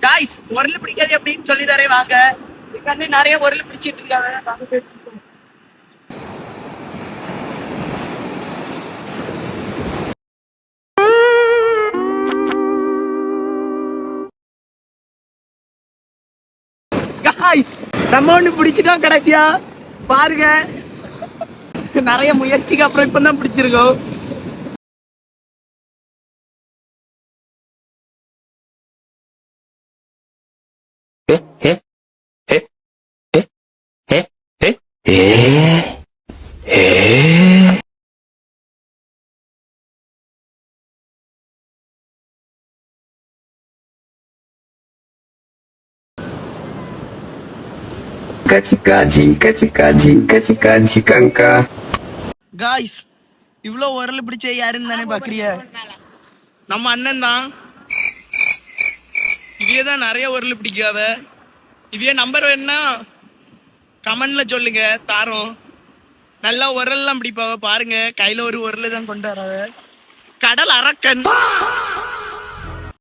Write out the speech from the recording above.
Guys உரல் பிடிக்காது எப்படின்னு சொல்லி தரேன் வாங்க. இதுக்காண்டி நிறைய உரல் பிடிச்சிட்டு இருக்காங்க. காய்ஸ் நம்ம ஒண்ணு பிடிச்சிட்டோம் கடைசியா பாருங்க. நிறைய முயற்சிக்கு அப்புறம் இப்பதான் பிடிச்சிருக்கோம். காய்ஸ் இவ்வளவு உரல் பிடிச்ச யாருன்னு தானே பாக்குறிய? நம்ம அண்ணன் தான். இதே தான் நிறைய உரல் பிடிக்காத. இதே நம்பர் வேணும்னா கமெண்ட்ல சொல்லுங்க தாரோம். நல்லா உரல்லாம் பிடிப்பாவ பாருங்க. கையில ஒரு உரல் தான் கொண்டு வராவ. கடல் அரக்கன்.